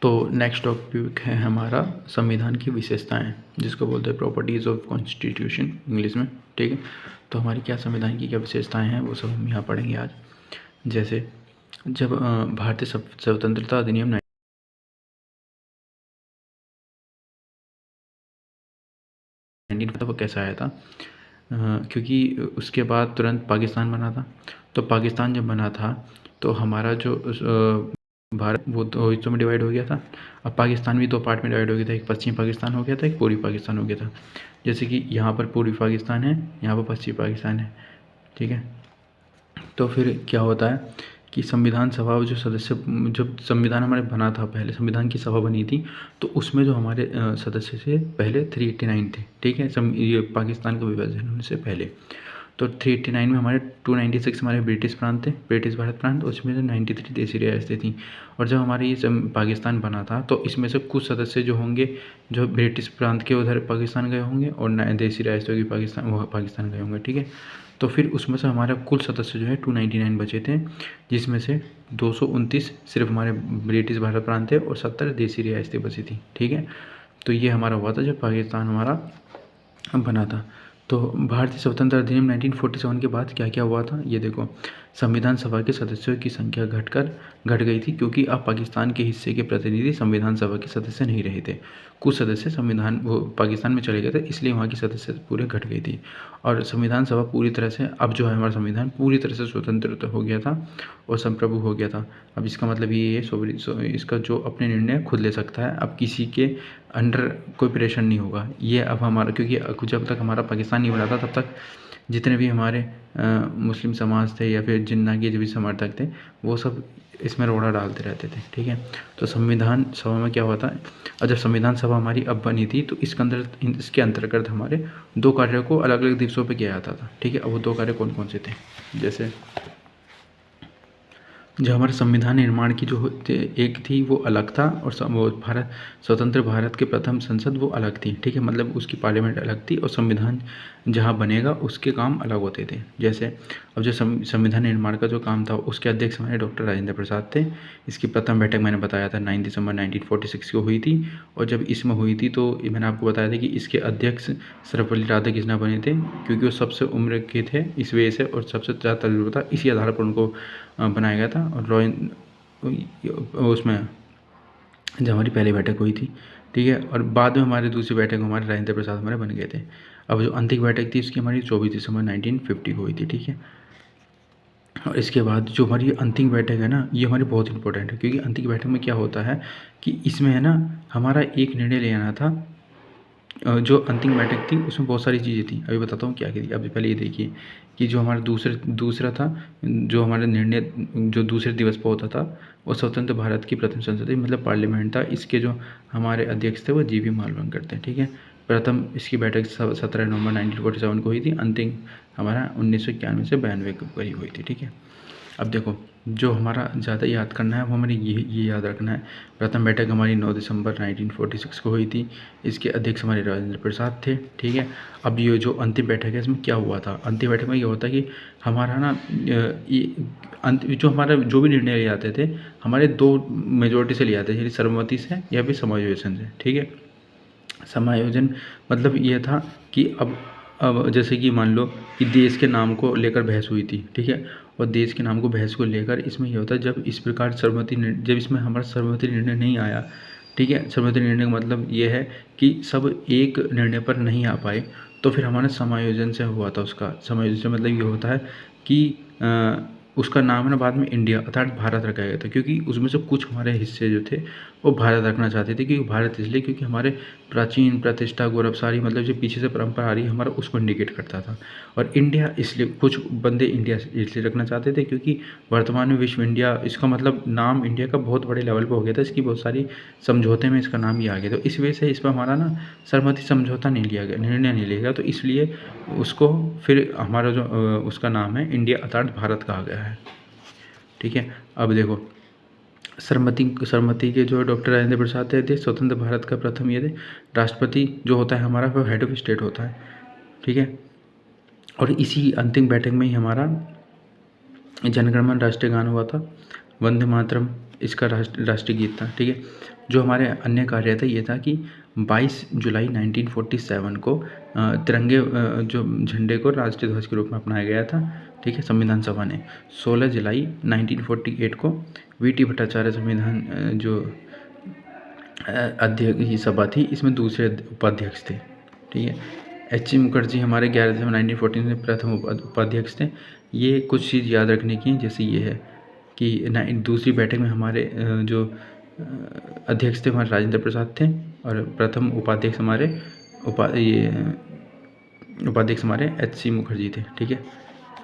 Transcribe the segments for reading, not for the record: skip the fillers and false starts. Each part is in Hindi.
तो नेक्स्ट टॉपिक है हमारा संविधान की विशेषताएं, जिसको बोलते हैं प्रॉपर्टीज़ ऑफ कॉन्स्टिट्यूशन इंग्लिश में। ठीक है, तो हमारी क्या संविधान की क्या विशेषताएं हैं वो सब हम यहाँ पढ़ेंगे आज। जैसे जब भारतीय स्वतंत्रता अधिनियम वो कैसा आया था, क्योंकि उसके बाद तुरंत पाकिस्तान बना था। तो पाकिस्तान जब बना था तो हमारा जो भारत वो दो हिस्सों में डिवाइड हो गया था। अब पाकिस्तान भी दो पार्ट में डिवाइड हो गया था, एक पश्चिमी पाकिस्तान हो गया था, एक पूर्वी पाकिस्तान हो गया था। जैसे कि यहाँ पर पूर्वी पाकिस्तान है, यहाँ पर पश्चिमी पाकिस्तान है। ठीक है, तो फिर क्या होता है कि संविधान सभा जो सदस्य, जब संविधान हमारे बना था, पहले संविधान की सभा बनी थी, तो उसमें जो हमारे सदस्य से पहले 389 थे। ठीक है, ये पाकिस्तान का विभाजन होने से पहले। तो 389 में हमारे 296 हमारे ब्रिटिश प्रांत थे, ब्रिटिश भारत प्रांत, उसमें से 93 देसी रियासतें थी। और जब हमारे ये पाकिस्तान बना था तो इसमें से कुछ सदस्य जो होंगे जो ब्रिटिश प्रांत के उधर पाकिस्तान गए होंगे, और देसी रियासतों की पाकिस्तान गए होंगे। ठीक है, तो फिर उसमें से हमारा कुल सदस्य जो है 299 बचे थे, जिसमें से 229 सिर्फ हमारे ब्रिटिश भारत प्रांत थे और 70 देसी रियासतें बची थी। ठीक है, तो ये हमारा हुआ था जब पाकिस्तान हमारा बना था। तो भारतीय स्वतंत्र अधिनियम 1947 के बाद क्या क्या हुआ था, ये देखो। संविधान सभा के सदस्यों की संख्या घट गई थी, क्योंकि अब पाकिस्तान के हिस्से के प्रतिनिधि संविधान सभा के सदस्य नहीं रहे थे। कुछ सदस्य वो पाकिस्तान में चले गए थे, इसलिए वहाँ की सदस्य पूरे घट गई थी। और संविधान सभा पूरी तरह से, अब जो है हमारा संविधान पूरी तरह से स्वतंत्र हो गया था और संप्रभु हो गया था। अब इसका मतलब ये है, इसका जो अपने निर्णय खुद ले सकता है, अब किसी के अंडर कोई प्रेशर नहीं होगा। ये अब हमारा, क्योंकि जब तक हमारा पाकिस्तान नहीं बना था तब तक जितने भी हमारे मुस्लिम समाज थे या फिर जिन्ना के जो भी समर्थक थे, वो सब इसमें रोड़ा डालते रहते थे। ठीक है, तो संविधान सभा में क्या हुआ था, और जब संविधान सभा हमारी अब बनी थी तो इसके अंतर्गत हमारे दो कार्यों को अलग अलग दिवसों पे किया जाता था। ठीक है, अब वो दो कार्य कौन कौन से थे, जैसे जो हमारे संविधान निर्माण की जो एक थी वो अलग था, और वो स्वतंत्र भारत के प्रथम संसद वो अलग थी। ठीक है, मतलब उसकी पार्लियामेंट अलग थी और संविधान जहाँ बनेगा उसके काम अलग होते थे। जैसे अब जो संविधान निर्माण का जो काम था उसके अध्यक्ष हमारे डॉक्टर राजेंद्र प्रसाद थे। इसकी प्रथम बैठक मैंने बताया था 9 दिसंबर 1946 को हुई थी। और जब इसमें हुई थी तो मैंने आपको बताया था कि इसके अध्यक्ष सर्वपल्ली राधाकृष्णन बने थे, क्योंकि वो सबसे उम्र के थे इस वजह से, और सबसे ज़्यादा तजुर्बा था, इसी आधार पर उनको बनाया गया था। और उसमें जब हमारी पहली बैठक हुई थी, ठीक है, और बाद में हमारी दूसरी बैठक हमारे राजेंद्र प्रसाद हमारे बन गए थे। अब जो अंतिम बैठक थी उसकी हमारी 24 दिसंबर 1950 को हुई थी। ठीक है, और इसके बाद जो हमारी अंतिम बैठक है ना, ये हमारी बहुत इंपॉर्टेंट है, क्योंकि अंतिम बैठक में क्या होता है कि इसमें है ना हमारा एक निर्णय लेना था। जो अंतिम बैठक थी उसमें बहुत सारी चीज़ें थी, अभी बताता हूँ क्या क्या थी। अभी पहले ये देखिए कि जो हमारा दूसरा था, जो हमारा निर्णय जो दूसरे दिवस पर होता था, वो स्वतंत्र भारत की प्रथम संसद मतलब पार्लियामेंट था। इसके जो हमारे अध्यक्ष थे वो जी.वी. मालवणकर थे। ठीक है, प्रथम इसकी बैठक 17 नवंबर 1947 को हुई थी, अंतिम हमारा 1991 से 92 के करीब हुई थी। ठीक है, अब देखो जो हमारा ज़्यादा याद करना है वो हमारे ये याद रखना है। प्रथम बैठक हमारी 9 दिसंबर 1946 को हुई थी, इसके अध्यक्ष हमारे राजेंद्र प्रसाद थे। ठीक है, अब ये जो अंतिम बैठक है इसमें क्या हुआ था, अंतिम बैठक में ये होता है कि हमारा ना जो हमारा जो भी निर्णय लिए जाते थे हमारे दो मेजोरिटी से लिए जाते थे, सर्वमति से या फिर समायोजन से। ठीक है, समायोजन मतलब ये था कि अब जैसे कि मान लो कि देश के नाम को लेकर बहस हुई थी। ठीक है, और देश के नाम को बहस को लेकर इसमें ये होता है जब इस प्रकार जब इसमें हमारा सर्वमति निर्णय नहीं आया। ठीक है, सर्वमति निर्णय का मतलब ये है कि सब एक निर्णय पर नहीं आ पाए, तो फिर हमारा समायोजन से हुआ था। उसका समायोजन से मतलब ये होता है कि उसका नाम है ना बाद में इंडिया अर्थात भारत रखा गया था, क्योंकि उसमें से कुछ हमारे हिस्से जो थे वो भारत रखना चाहते थे। क्योंकि भारत इसलिए क्योंकि हमारे प्राचीन प्रतिष्ठा गौरवशाली मतलब जो पीछे से परंपरा आ रही है हमारा उसको इंडिकेट करता था। और इंडिया इसलिए कुछ बंदे इंडिया इसलिए रखना चाहते थे क्योंकि वर्तमान में विश्व इंडिया इसका मतलब नाम इंडिया का बहुत बड़े लेवल पर हो गया था, इसकी बहुत सारी समझौते में इसका नाम ही आ गया। तो इस वजह से इस पर हमारा ना सहमति समझौता नहीं लिया गया, निर्णय नहीं लिया गया, तो इसलिए उसको फिर हमारा जो उसका नाम है इंडिया अर्थात भारत कहा गया है। ठीक है, अब देखो सरमति के जो डॉक्टर राजेंद्र प्रसाद थे स्वतंत्र भारत का प्रथम ये थे। राष्ट्रपति जो होता है हमारा वो हेड ऑफ स्टेट होता है। ठीक है, और इसी अंतिम बैठक में ही हमारा जनगण मन राष्ट्रीय गान हुआ था। वंदे मातरम इसका राष्ट्रीय गीत था। ठीक है, जो हमारे अन्य कार्य था ये था कि 22 जुलाई 1947 को तिरंगे जो झंडे को राष्ट्रीय ध्वज के रूप में अपनाया गया था। ठीक है, संविधान सभा ने 16 जुलाई 1948 को वी.टी. भट्टाचार्य संविधान जो अध्यक्ष की सभा थी, इसमें दूसरे उपाध्यक्ष थे। ठीक है, एच.सी. मुखर्जी हमारे 11 दिसंबर 1914 में प्रथम उपाध्यक्ष थे। ये कुछ चीज़ याद रखने की, जैसे ये है कि दूसरी बैठक में हमारे जो अध्यक्ष थे हमारे राजेंद्र प्रसाद थे, और प्रथम उपाध्यक्ष हमारे उपाध्यक्ष हमारे एच.सी. मुखर्जी थे। ठीक है,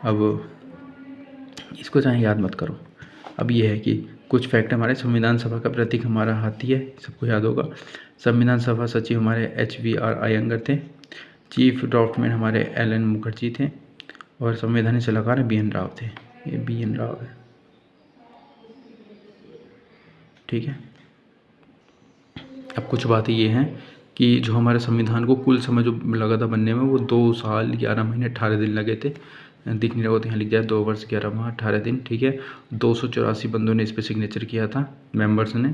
अब इसको चाहे याद मत करो। अब ये है कि कुछ फैक्ट हमारे संविधान सभा का प्रतीक हमारा हाथी है, सबको याद होगा। संविधान सभा सचिव हमारे HVR अयंगर थे। चीफ ड्राफ्टमैन हमारे LN मुखर्जी थे, और संवैधानिक सलाहकार BN राव थे। ये BN राव है। ठीक है, अब कुछ बातें ये हैं कि जो हमारे संविधान को कुल समय जो लगा था बनने में, वो 2 साल 11 महीने 18 दिन लगे थे। दिख नहीं रहा हो तो यहाँ लिख जाए 2 वर्ष 11 माह 18 दिन। ठीक है, 284 बंदों ने इस पर सिग्नेचर किया था, मेंबर्स ने।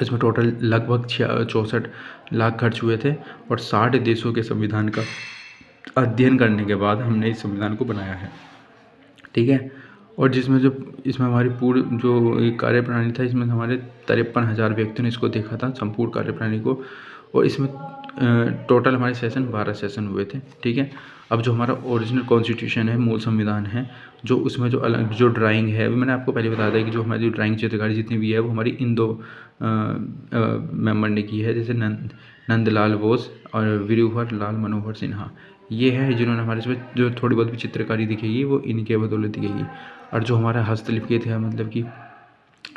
इसमें टोटल लगभग 64 लाख खर्च हुए थे, और 60 देशों के संविधान का अध्ययन करने के बाद हमने इस संविधान को बनाया है। ठीक है, और इसमें हमारी पूरी जो कार्यप्रणाली था, इसमें हमारे 53,000 व्यक्तियों ने इसको देखा था, संपूर्ण कार्यप्रणाली को। और इसमें टोटल हमारे सेशन 12 सेशन हुए थे। ठीक है, अब जो हमारा ओरिजिनल कॉन्स्टिट्यूशन है, मूल संविधान है, जो उसमें जो अलग जो ड्राइंग है, वो मैंने आपको पहले बताया था कि जो हमारी ड्राइंग चित्रकारी जितनी भी है, वो हमारी इन 2 मेंबर ने की है, जैसे नंदलाल बोस और वीरूहर लाल मनोहर सिन्हा। ये है जिन्होंने हमारे इसमें जो थोड़ी बहुत भी चित्रकारी दिखेगी, वो इनके बदौलत दिखेगी। और जो हमारा हस्तलिखित है, मतलब कि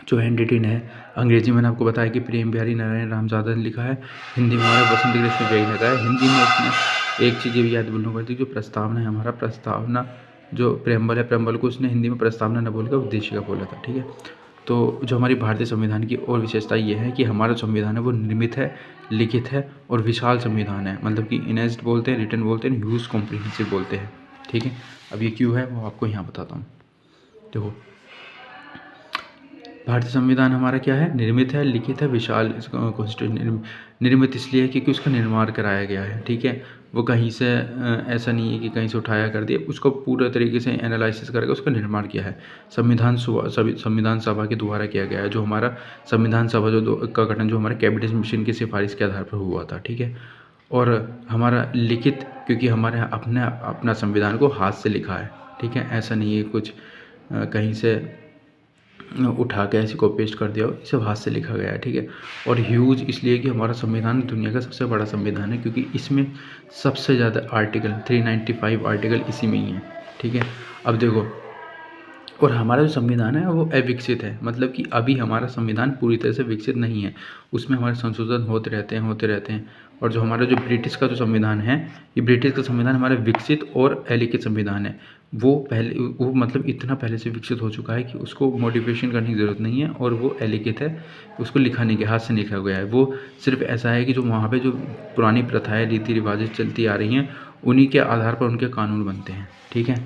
जो हैंड रिटन है, अंग्रेजी में मैंने आपको बताया कि प्रेम बिहारी नारायण रामजादा ने लिखा है। हिंदी में हमारा वसंत कृष्ण बेग ने लिखा है। हिंदी में उसने एक चीज़ ये भी याद भूलना पड़ती है, जो प्रस्तावना है, हमारा प्रस्तावना जो प्रेम्बल है, प्रेम्बल को उसने हिंदी में प्रस्तावना न बोलकर उद्देशिका बोला था। ठीक है, तो जो हमारी भारतीय संविधान की और विशेषता ये है कि हमारा संविधान है वो निर्मित है, लिखित है और विशाल संविधान है। मतलब कि इनेस्ड बोलते हैं, रिटन बोलते हैं, ह्यूज कॉम्प्रिहेंसिव बोलते हैं। ठीक है, अब ये क्यों है वो आपको यहाँ बताता हूँ। देखो, भारतीय संविधान हमारा क्या है, निर्मित है, लिखित है, विशाल। कॉन्स्टिट्यूशन निर्मित इसलिए है क्योंकि उसका निर्माण कराया गया है। ठीक है, वो कहीं से ऐसा नहीं है कि कहीं से उठाया कर दिया, उसको पूरे तरीके से एनालिसिस करके उसका निर्माण किया है। संविधान सभा के द्वारा किया गया है। जो हमारा संविधान सभा का गठन जो हमारे कैबिनेट मिशन की सिफारिश के आधार पर हुआ था। ठीक है, और हमारा लिखित क्योंकि हमारे अपना संविधान को हाथ से लिखा है। ठीक है, ऐसा नहीं है कुछ कहीं से उठा के ऐसे कॉपी पेस्ट कर दिया हो, इसे हाथ से लिखा गया है। ठीक है, और ह्यूज इसलिए कि हमारा संविधान दुनिया का सबसे बड़ा संविधान है, क्योंकि इसमें सबसे ज़्यादा आर्टिकल 395 आर्टिकल इसी में ही है। ठीक है, अब देखो, और हमारा जो संविधान है वो अविकसित है, मतलब कि अभी हमारा संविधान पूरी तरह से विकसित नहीं है, उसमें हमारे संशोधन होते रहते हैं। और जो हमारा जो ब्रिटिश का जो संविधान है, ये ब्रिटिश का संविधान हमारा विकसित और अलिखित संविधान है। वो मतलब इतना पहले से विकसित हो चुका है कि उसको मॉडिफिकेशन करने की ज़रूरत नहीं है, और वो अलिखित है, उसको लिखा नहीं गया, हाथ से लिखा गया है। वो सिर्फ ऐसा है कि जो वहाँ पे जो पुरानी प्रथाएं, रीति रिवाजें चलती आ रही हैं, उन्हीं के आधार पर उनके कानून बनते हैं। ठीक है,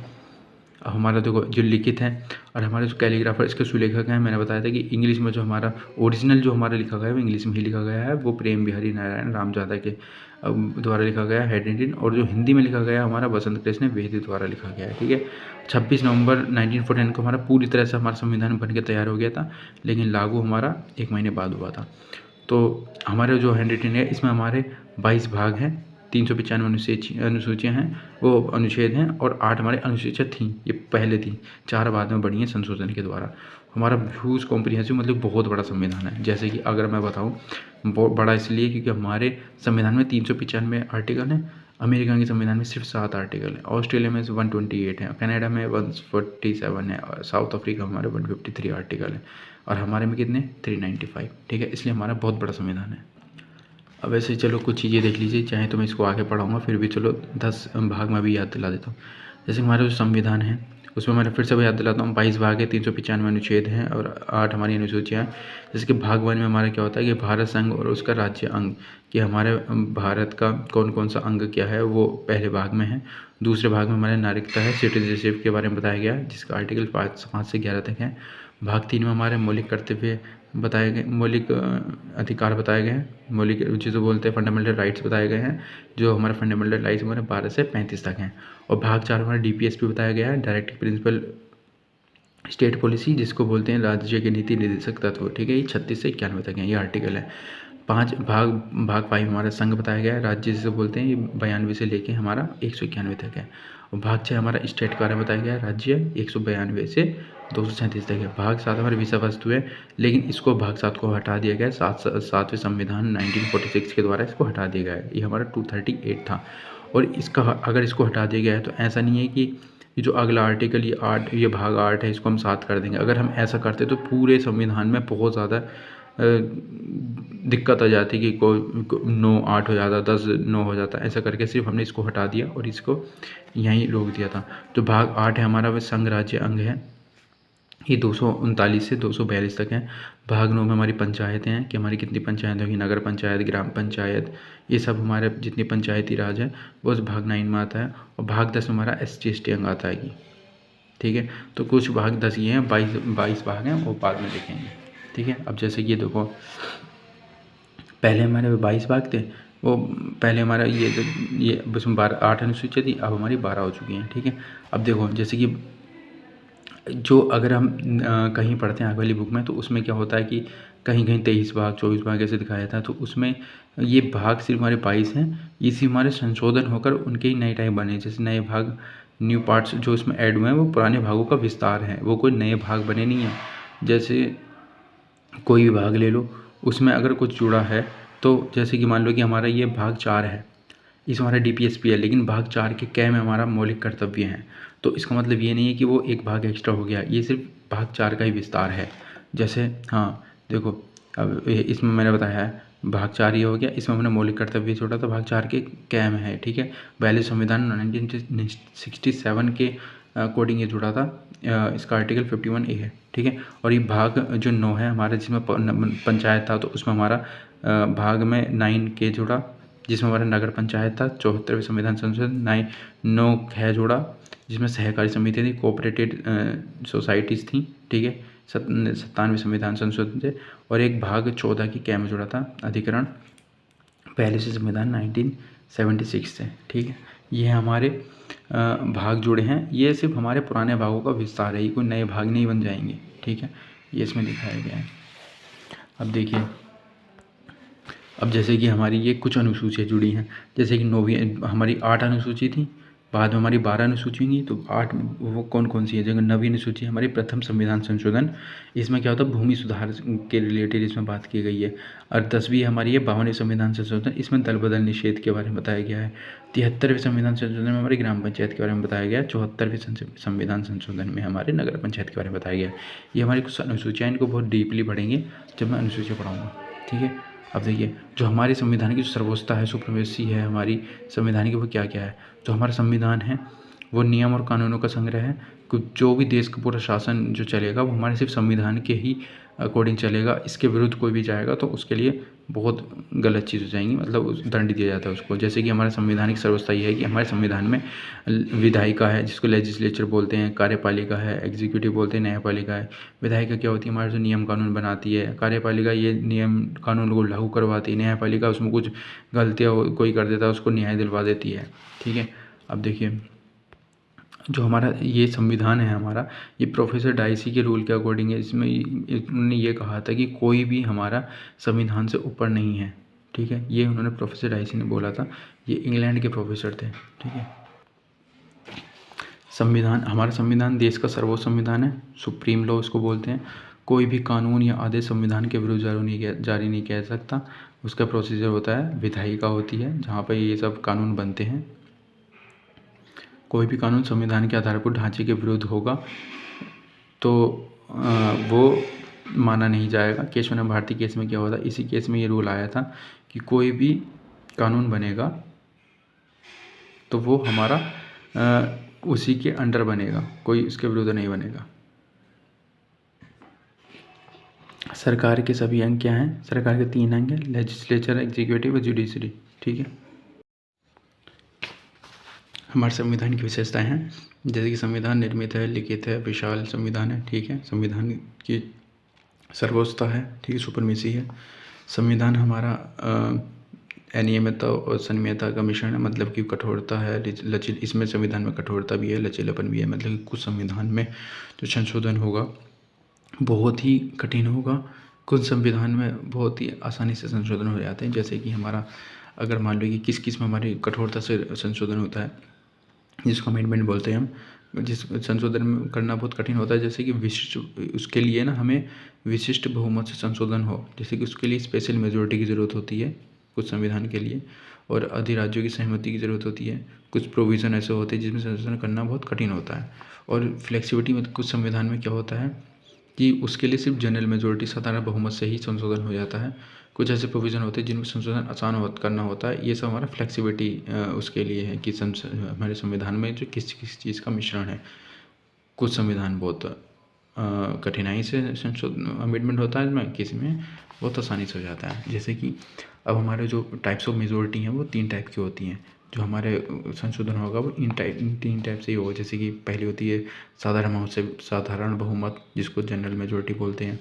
हमारा देखो जो लिखित है, और हमारे जो कैलीग्राफर इसके सुलेखक हैं, मैंने बताया था कि इंग्लिश में जो हमारा ओरिजिनल जो हमारा लिखा गया है वो इंग्लिश में ही लिखा गया है। वो प्रेम बिहारी नारायण रामजादा के द्वारा लिखा गया है, हैंड रिटन। और जो हिंदी में लिखा गया है हमारा वसंत कृष्ण बेदी द्वारा लिखा गया है। ठीक है, 26 नवंबर 1949 को हमारा पूरी तरह से हमारा संविधान बन के तैयार हो गया था, लेकिन लागू हमारा 1 महीने बाद हुआ था। तो हमारे जो हैंड रिटन है, इसमें हमारे 22 भाग हैं, 395 अनुसूचियाँ हैं, वो अनुच्छेद हैं, और 8 हमारे अनुसूचियाँ थीं, ये पहले थी, 4 बाद में बढ़ी हैं संशोधन के द्वारा। हमारा ह्यूज कॉम्प्रिहेंसिव मतलब बहुत बड़ा संविधान है। जैसे कि अगर मैं बताऊँ, बहुत बड़ा इसलिए क्योंकि हमारे संविधान में 395 आर्टिकल हैं, अमेरिका के संविधान में सिर्फ 7 आर्टिकल हैं, ऑस्ट्रेलिया में 128 है, कनाडा में 147 है, और साउथ अफ्रीका में हमारे 153 आर्टिकल हैं, और हमारे में कितने 395। ठीक है, इसलिए हमारा बहुत बड़ा संविधान है। अब ऐसे चलो कुछ चीज़ें देख लीजिए, चाहे तो मैं इसको आगे पढ़ाऊँगा, फिर भी चलो 10 भाग में भी याद दिला देता हूँ। जैसे हमारा जो संविधान है उसमें मैं फिर से याद दिलाता हूँ, 22 भाग है, 395 अनुच्छेद हैं, और 8 हमारी अनुसूचियाँ हैं। जैसे कि भाग 1 में हमारा क्या होता है कि भारत संघ और उसका राज्य अंग, कि हमारे भारत का कौन कौन सा अंग क्या है, वो पहले भाग में है। दूसरे भाग में हमारे नागरिकता है, सिटीजनशिप के बारे में बताया गया है, जिसका आर्टिकल 5 से 11 तक है। भाग 3 में हमारे मौलिक कर्तव्य बताए गए, मौलिक अधिकार बताए गए हैं, मौलिक जिसे बोलते हैं फंडामेंटल राइट्स बताए गए हैं, जो हमारे फंडामेंटल राइट्स हमारे 12 से 35 तक हैं। और भाग 4 हमारा DPSP बताया गया है, डायरेक्टिव प्रिंसिपल स्टेट पॉलिसी, जिसको बोलते हैं राज्य के नीति निर्देशक तत्व, ठीक है। ये 36 से 91 तक हैं, ये आर्टिकल है। भाग 5 हमारा संघ बताया गया है, राज्य जिसे बोलते हैं, ये 92 से लेके हमारा 191 तक है। और भाग 6 हमारा स्टेट के बारे में बताया गया है, राज्य 192 से 237 तक है। भाग 7 हमारी विषय वस्तु है, लेकिन इसको भाग 7 को हटा दिया गया है, 7वें संविधान 1946 के द्वारा इसको हटा दिया गया है। ये हमारा 238 था। और इसका अगर इसको हटा दिया गया है तो ऐसा नहीं है कि ये जो अगला आर्टिकल ये भाग 8 है, इसको हम 7 कर देंगे। अगर हम ऐसा करते तो पूरे संविधान में बहुत ज़्यादा दिक्कत आ जाती कि कोई 9 8 हो जाता, 10 9 हो जाता, ऐसा करके सिर्फ हमने इसको हटा दिया और इसको यहीं रोक दिया था। जो भाग 8 है हमारा, वह संघ राज्य अंग है, ये 239 से 242 तक है। भाग 9 में हमारी पंचायतें हैं कि हमारी कितनी पंचायत होगी, नगर पंचायत, ग्राम पंचायत, ये सब हमारे जितनी पंचायती राज है वो उस भाग 9 में आता है। और भाग 10 में हमारा ST/ST अंग आता है, ठीक है। तो कुछ भाग 10 ये हैं, 22 भाग हैं, वो बाद में देखेंगे, ठीक है। अब जैसे कि देखो, पहले हमारे 22 भाग थे, वो पहले हमारा ये उसमें 8 अनुसूचियाँ थी, अब हमारी 12 हो चुकी हैं, ठीक है। अब देखो, जैसे कि जो अगर हम कहीं पढ़ते हैं आगे वाली बुक में, तो उसमें क्या होता है कि कहीं कहीं 23 भाग 24 भाग ऐसे दिखाया था, तो उसमें ये भाग सिर्फ हमारे 22 हैं, इसी हमारे संशोधन होकर उनके ही नए टाइप बने। जैसे नए भाग, न्यू पार्ट्स जो इसमें ऐड हुए हैं, वो पुराने भागों का विस्तार है, वो कोई नए भाग बने नहीं हैं। जैसे कोई भी भाग ले लो, उसमें अगर कुछ जुड़ा है, तो जैसे कि मान लो कि हमारा ये भाग 4 है, इसमें हमारा DPSP है, लेकिन भाग 4 के कै में हमारा मौलिक कर्तव्य हैं, तो इसका मतलब ये नहीं है कि वो एक भाग एक्स्ट्रा हो गया, ये सिर्फ भाग 4 का ही विस्तार है। जैसे हाँ देखो, अब इसमें मैंने बताया है भाग 4 ये हो गया, इसमें हमने मौलिक कर्तव्य छोड़ा, तो भाग 4 के कै में है, ठीक है। 42 संविधान 1967 के अकॉर्डिंग ये जुड़ा था, इसका आर्टिकल 51A है, ठीक है। और ये भाग जो 9 है हमारा, जिसमें पंचायत था, तो उसमें हमारा भाग में 9 के जुड़ा, जिसमें हमारा नगर पंचायत था। 74वें संविधान संशोधन 9 है जुड़ा, जिसमें सहकारी समिति थी, कोऑपरेटिव सोसाइटीज़ थी, ठीक है। 97वें संविधान संशोधन से। और एक भाग 14 की कै में जुड़ा था, अधिकरण 42 संविधान 1976 से, ठीक है। ये हमारे भाग जुड़े हैं, ये सिर्फ हमारे पुराने भागों का विस्तार है, ये कोई नए भाग नहीं बन जाएंगे, ठीक है। ये इसमें दिखाया गया है। अब देखिए, अब जैसे कि हमारी ये कुछ अनुसूचियाँ जुड़ी हैं, जैसे कि 9वीं हमारी 8 अनुसूची थी, बाद में हमारी 12 अनुसूची हुई, तो 8 वो कौन कौन सी है। जगह 9वीं अनुसूची हमारी प्रथम संविधान संशोधन, इसमें क्या होता है, भूमि सुधार के रिलेटेड इसमें बात की गई है। और 10वीं हमारी है 52वें संविधान संशोधन, इसमें दल बदल निषेध के बारे में बताया गया है। 73वें संविधान संशोधन में हमारी ग्राम पंचायत के बारे में बताया गया है। 74वें संविधान संशोधन में हमारे नगर पंचायत के बारे में बताया गया है। ये हमारी कुछ अनुसूचियाँ, इनको बहुत डीपली पढ़ेंगे जब मैं अनुसूचियाँ पढ़ाऊँगा, ठीक है। अब देखिए, जो हमारे संविधान की जो सर्वोच्चता है, सुप्रीमेसी है हमारी संविधान की, वो क्या क्या है। जो हमारा संविधान है वो नियम और कानूनों का संग्रह है। जो भी देश का पूरा शासन जो चलेगा वो हमारे सिर्फ संविधान के ही अकॉर्डिंग चलेगा। इसके विरुद्ध कोई भी जाएगा तो उसके लिए बहुत गलत चीज़ हो जाएंगी, मतलब दंड दिया जाता है उसको। जैसे कि हमारे संविधान की सर्वोच्चता ये है कि हमारे संविधान में विधायिका है, जिसको लेजिस्लेचर बोलते हैं, कार्यपालिका है, एग्जीक्यूटिव बोलते हैं, न्यायपालिका है। विधायिका क्या होती है, हमारे जो नियम कानून बनाती है। कार्यपालिका ये नियम कानून को लागू करवाती है। न्यायपालिका उसमें कुछ गलतियाँ कोई कर देता है, उसको न्याय दिलवा देती है, ठीक है। अब देखिए, जो हमारा ये संविधान है हमारा, ये प्रोफेसर डाइसी के रूल के अकॉर्डिंग है। इसमें उन्होंने ये कहा था कि कोई भी हमारा संविधान से ऊपर नहीं है, ठीक है। ये उन्होंने प्रोफेसर डाइसी ने बोला था, ये इंग्लैंड के प्रोफेसर थे, ठीक है। संविधान, हमारा संविधान देश का सर्वोच्च संविधान है, सुप्रीम लॉ उसको बोलते हैं। कोई भी कानून या आदेश संविधान के विरुद्ध जारी नहीं किया जा सकता। उसका प्रोसीजर होता है, विधायिका होती है जहाँ पर ये सब कानून बनते हैं। कोई भी कानून संविधान के आधारभूत ढांचे के विरुद्ध होगा तो वो माना नहीं जाएगा। केशव भारती केस में क्या हुआ था, इसी केस में ये रूल आया था कि कोई भी कानून बनेगा तो वो हमारा उसी के अंडर बनेगा, कोई उसके विरुद्ध नहीं बनेगा। सरकार के सभी अंग क्या हैं, सरकार के 3 अंग हैं, लेजिस्लेचर, एग्जीक्यूटिव और जुडिशरी, ठीक है। हमारे संविधान की विशेषताएं हैं, जैसे कि संविधान निर्मित है, लिखित है, विशाल संविधान है, ठीक है। संविधान की सर्वोच्चता है, ठीक है, सुपरमेसी है। संविधान हमारा अनियमितता और संयमता का मिश्रण है, मतलब कि कठोरता है, लचील, इसमें संविधान में कठोरता भी है, लचीलापन भी है। मतलब कि कुछ संविधान में जो संशोधन होगा बहुत ही कठिन होगा, कुछ संविधान में बहुत ही आसानी से संशोधन हो जाते हैं। जैसे कि हमारा अगर मान लो कि किस किस में हमारी कठोरता से संशोधन होता है, जिसको अमेंडमेंट बोलते हैं हम, जिस संशोधन में करना बहुत कठिन होता है। जैसे कि विशिष्ट, उसके लिए ना हमें विशिष्ट बहुमत से संशोधन हो, जैसे कि उसके लिए स्पेशल मेजोरिटी की ज़रूरत होती है कुछ संविधान के लिए, और अधिराज्यों की सहमति की ज़रूरत होती है। कुछ प्रोविज़न ऐसे होते हैं जिसमें संशोधन करना बहुत कठिन होता है। और फ्लेक्सिबिलिटी में कुछ संविधान में क्या होता है कि उसके लिए सिर्फ जनरल मेजोरिटी, साधारण बहुमत से ही संशोधन हो जाता है। कुछ ऐसे प्रोविज़न होते हैं जिनमें संशोधन आसान करना होता है। ये सब हमारा फ्लेक्सिबिलिटी उसके लिए है कि हमारे संविधान में जो किस किस चीज़ का मिश्रण है। कुछ संविधान बहुत कठिनाई से अमेंडमेंट होता है, इसमें किसी में बहुत आसानी से हो जाता है। जैसे कि अब हमारे जो टाइप्स ऑफ मेजोरिटी हैं वो 3 टाइप की होती हैं। जो हमारे संशोधन होगा वो इन 3 टाइप से ही होगा। जैसे कि पहली होती है साधारण बहुमत, जिसको जनरल मेजोरिटी बोलते हैं।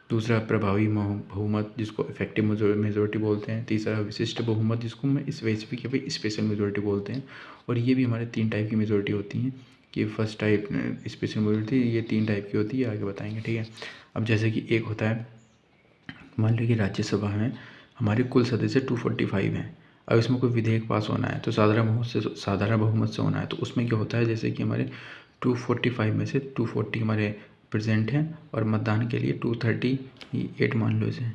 दूसरा प्रभावी बहुमत, जिसको इफेक्टिव मेजोरिटी बोलते हैं। तीसरा विशिष्ट बहुमत, जिसको हम स्पेसिफिक या फिर स्पेशल मेजोरिटी बोलते हैं। और ये भी हमारे 3 टाइप की मेजोरिटी होती हैं, कि फर्स्ट टाइप स्पेशल मेजोरिटी, ये 3 टाइप की होती है, आगे बताएंगे, ठीक है। अब जैसे कि एक होता है, मान लीजिए राज्यसभा में हमारे कुल सदस्य 245 हैं। अब इसमें कोई विधेयक पास होना है तो साधारण बहुमत से होना है। तो उसमें क्या होता है, जैसे कि हमारे 245 में से 240 हमारे प्रेजेंट हैं, और मतदान के लिए 238 मान लो, इसे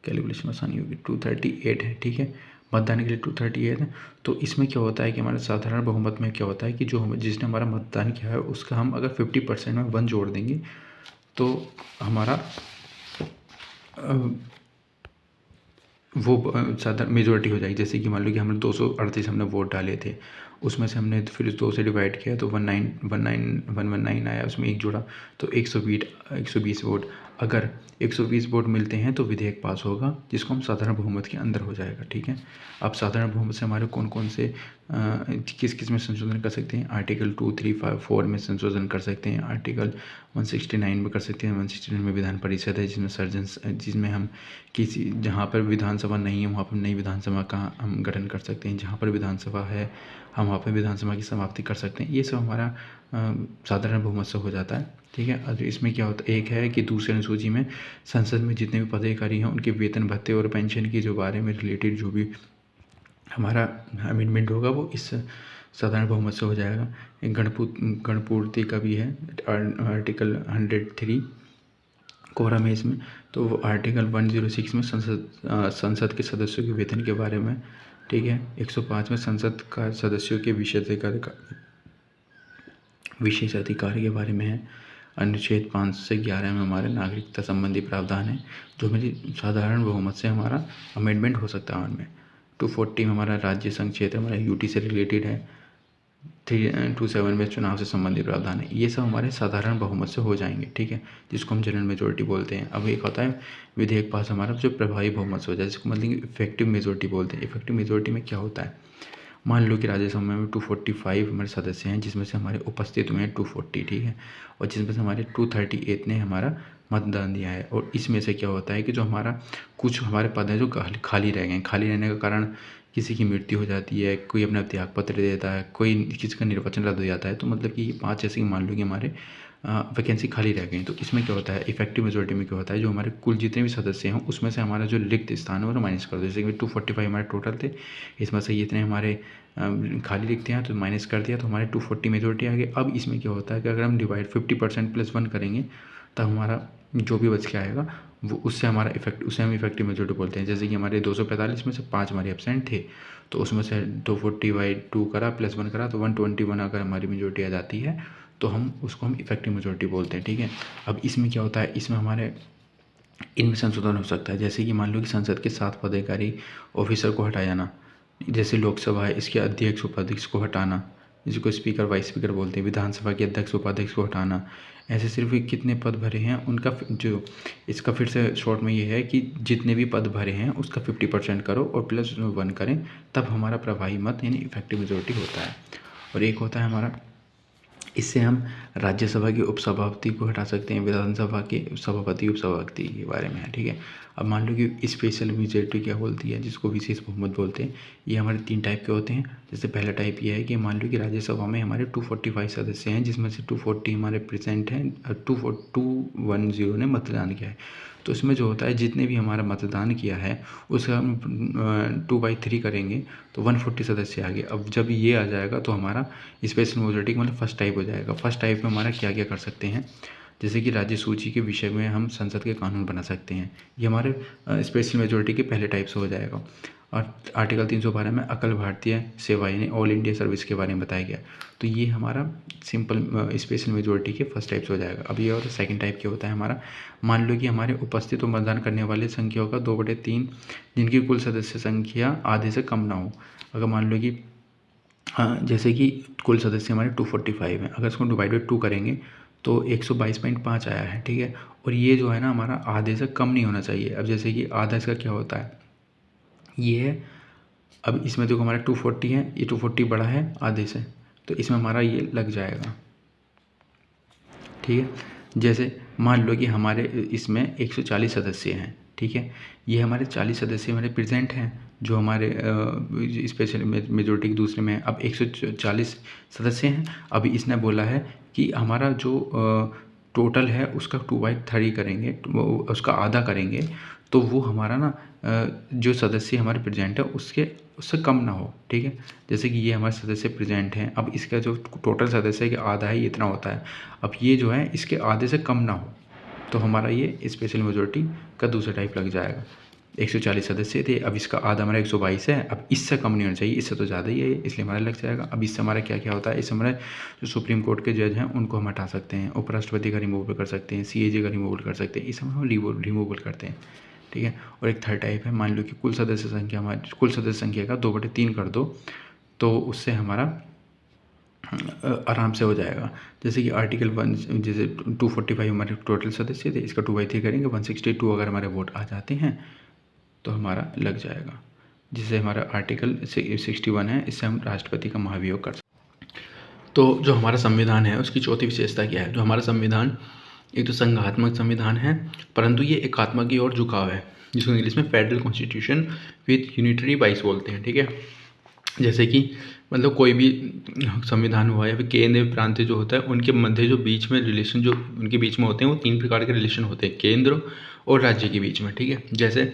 कैलकुलेशन आसानी होगी, 238 है, ठीक है। मतदान के लिए 238 है। तो इसमें क्या होता है कि हमारे साधारण बहुमत में क्या होता है कि जिसने हमारा मतदान किया है उसका हम अगर 50% में 1 जोड़ देंगे तो हमारा वो ज़्यादा मेजोरिटी हो जाएगी। जैसे कि मान लो कि हमने 238 हमने वोट डाले थे, उसमें से हमने फिर 2 से डिवाइड किया तो 119 आया, उसमें 1 जोड़ा तो 120 वोट। अगर 120 वोट मिलते हैं तो विधेयक पास होगा, जिसको हम साधारण बहुमत के अंदर हो जाएगा, ठीक है। अब साधारण बहुमत से हमारे कौन कौन से किस किस में संशोधन कर सकते हैं, आर्टिकल 2, 3, 5, 4 में संशोधन कर सकते हैं, आर्टिकल 169 में कर सकते हैं। 169 में विधान परिषद है, जिसमें हम किसी जहाँ पर विधानसभा नहीं है वहाँ पर नई विधानसभा का हम गठन कर सकते हैं। जहाँ पर विधानसभा है हम वहाँ पर विधानसभा की समाप्ति कर सकते हैं। ये सब हमारा साधारण बहुमत से हो जाता है, ठीक है। अब इसमें क्या होता है, एक है कि दूसरी अनुसूची में संसद में जितने भी पदाधिकारी हैं उनके वेतन भत्ते और पेंशन की जो बारे में रिलेटेड जो भी हमारा अमेंडमेंट होगा वो इस साधारण बहुमत से हो जाएगा। एक गणपूर्ति का भी है, आर्टिकल 103 कोरा में इसमें, तो वो आर्टिकल 106 में संसद के सदस्यों के वेतन के बारे में, ठीक है। 105 में संसद का सदस्यों के विशेष अधिकार के बारे में है। अनुच्छेद 5 से 11 में हमारे नागरिकता संबंधी प्रावधान है, जो मेरी साधारण बहुमत से हमारा अमेंडमेंट हो सकता है उनमें। 240 में हमारा राज्य संघ क्षेत्र हमारा यूटी से रिलेटेड है। 327 में चुनाव से संबंधित प्रावधान है। ये सब हमारे साधारण बहुमत से हो जाएंगे, ठीक है, जिसको हम जनरल मेजोरिटी बोलते हैं। अब एक होता है विधेयक पास हमारा जो प्रभावी बहुमत से हो जाए, जिसको मतलब इफेक्टिव मेजोरिटी बोलते हैं। इफेक्टिव मेजोरिटी में क्या होता है, मान लो कि राज्यसभा में 245 हमारे सदस्य हैं, जिसमें से हमारे उपस्थित हुए हैं 240, ठीक है, और जिसमें से हमारे 238 ने हमारा मतदान दिया है। और इसमें से क्या होता है कि जो हमारा कुछ हमारे पद हैं जो खाली रह गए, खाली रहने का कारण किसी की मृत्यु हो जाती है, कोई अपना त्याग पत्र देता है, कोई किसी का निर्वाचन रद्द हो जाता है, तो मतलब कि 5 जैसे कि मान लो कि हमारे वैकेंसी खाली रह गई। तो इसमें क्या होता है, इफेक्टिव मेजोरिटी में क्या होता है, जो हमारे कुल जितने भी सदस्य हैं उसमें से हमारा जो रिक्त स्थान है वो माइनस कर दो। जैसे कि 245 हमारे टोटल थे, इसमें से इतने हमारे खाली रिक्त हैं तो माइनस कर दिया, तो हमारे 240 मेजोरिटी आ गई। अब इसमें क्या होता है कि अगर हम डिवाइड 50% + 1 करेंगे तब हमारा जो भी बच के आएगा वो उसे हम इफेक्टिव मेजोरिटी बोलते हैं। जैसे कि हमारे 245 में से 5 हमारे एब्सेंट थे, तो उसमें से 240/2 करा +1 करा तो 121 अगर हमारी मेजोरिटी आ जाती है तो उसको हम इफेक्टिव मेजोरिटी बोलते हैं, ठीक है। अब इसमें क्या होता है, इसमें हमारे इनमें संशोधन हो सकता है। जैसे कि मान लो कि संसद के 7 पदाधिकारी ऑफिसर को हटाया जाना, जैसे लोकसभा है इसके अध्यक्ष उपाध्यक्ष को हटाना, जिसको स्पीकर वाइस स्पीकर बोलते हैं, विधानसभा के अध्यक्ष उपाध्यक्ष को हटाना, ऐसे सिर्फ कितने पद भरे हैं उनका जो इसका फिर से शॉर्ट में ये है कि जितने भी पद भरे हैं उसका 50% करो और +1 करें, तब हमारा प्रभावी मत यानी इफेक्टिव मेजोरिटी होता है। और एक होता है हमारा, इससे हम राज्यसभा के उपसभापति को हटा सकते हैं, विधानसभा के सभापति उपसभापति के बारे में है, ठीक है। अब मान लो कि स्पेशल मेजॉरिटी क्या बोलती है, जिसको विशेष बहुमत बोलते हैं। ये हमारे 3 टाइप के होते हैं। जैसे पहला टाइप ये है कि मान लो कि राज्यसभा में हमारे 245 सदस्य हैं, जिसमें से 240 हमारे प्रेजेंट हैं, 210 ने मतदान किया है। तो इसमें जो होता है, जितने भी हमारा मतदान किया है उसका हम 2/3 करेंगे तो 140 सदस्य आ गए। अब जब ये आ जाएगा तो हमारा स्पेशल मेजॉरिटी मतलब फर्स्ट टाइप हो जाएगा। फर्स्ट टाइप में हमारा क्या क्या कर सकते हैं, जैसे कि राज्य सूची के विषय में हम संसद के कानून बना सकते हैं। ये हमारे स्पेशल मेजॉरिटी के पहले टाइप से हो जाएगा। और आर्टिकल 312 में अखिल भारतीय सेवा यानी ऑल इंडिया सर्विस के बारे में बताया गया। तो ये हमारा सिंपल स्पेशल मेजॉरिटी के फर्स्ट टाइप से हो जाएगा। अब ये और सेकंड टाइप क्या होता है हमारा, मान लो कि हमारे उपस्थित और मतदान करने वाले संख्याओं का 2/3 जिनकी कुल सदस्य संख्या आधे से कम ना हो। अगर मान लो कि जैसे कि कुल सदस्य हमारे 245 हैं, अगर इसको डिवाइड बाई 2 करेंगे तो 122.5 आया है, ठीक है। और ये जो है ना हमारा आधे से कम नहीं होना चाहिए। अब जैसे कि आधा इसका क्या होता है, ये है, अब इसमें देखो हमारा 240 है, ये 240 बड़ा है आधे से, तो इसमें हमारा ये लग जाएगा, ठीक है। जैसे मान लो कि हमारे इसमें 140 सदस्य हैं, ठीक है। ये हमारे 40 सदस्य हमारे प्रेजेंट हैं जो हमारे स्पेशल मेजॉरिटी के दूसरे में है। अब 140 सदस्य हैं। अभी इसने बोला है कि हमारा जो टोटल है उसका 2/3 करेंगे, तो उसका आधा करेंगे, तो वो हमारा ना जो सदस्य हमारे प्रेजेंट है उससे कम ना हो, ठीक है। जैसे कि ये हमारे सदस्य प्रेजेंट हैं, अब इसका जो टोटल सदस्य के आधा है ये इतना होता है। अब ये जो है इसके आधे से कम ना हो, तो हमारा ये स्पेशल मेजॉरिटी का दूसरा टाइप लग जाएगा। 140 सदस्य थे, अब इसका आधा हमारा 122 है। अब इससे कम नहीं होना चाहिए, इससे तो ज़्यादा ही है, इसलिए हमारा लग जाएगा। अब इससे हमारा क्या क्या होता है, इससे हमारे जो सुप्रीम कोर्ट के जज हैं उनको हम हटा सकते हैं, उपराष्ट्रपति का रिमूवल कर सकते हैं, CAG का रिमूवल कर सकते हैं, इसे हम रिमूवल करते हैं, ठीक है। और एक थर्ड टाइप है, मान लो कि कुल सदस्य संख्या का 2/3 कर दो, तो उससे हमारा आराम से हो जाएगा। जैसे कि आर्टिकल 1, जैसे 245 हमारे टोटल सदस्य थे, इसका 2/3 करेंगे, 162 अगर हमारे वोट आ जाते हैं तो हमारा लग जाएगा। जिससे हमारा आर्टिकल 61 है, इससे हम राष्ट्रपति का महाभियोग कर सकते हैं। तो जो हमारा संविधान है उसकी चौथी विशेषता क्या है, जो हमारा संविधान एक तो संघात्मक संविधान है, परंतु ये एकात्मक की ओर झुकाव है, जिसको इंग्लिश में federal constitution with unitary vice बोलते हैं, ठीक है। जैसे कि मतलब कोई भी संविधान हुआ या फिर केंद्र प्रांत जो होता है उनके मध्य जो बीच में रिलेशन जो उनके बीच में होते हैं वो 3 प्रकार के रिलेशन होते हैं केंद्र और राज्य के बीच में, ठीक है। जैसे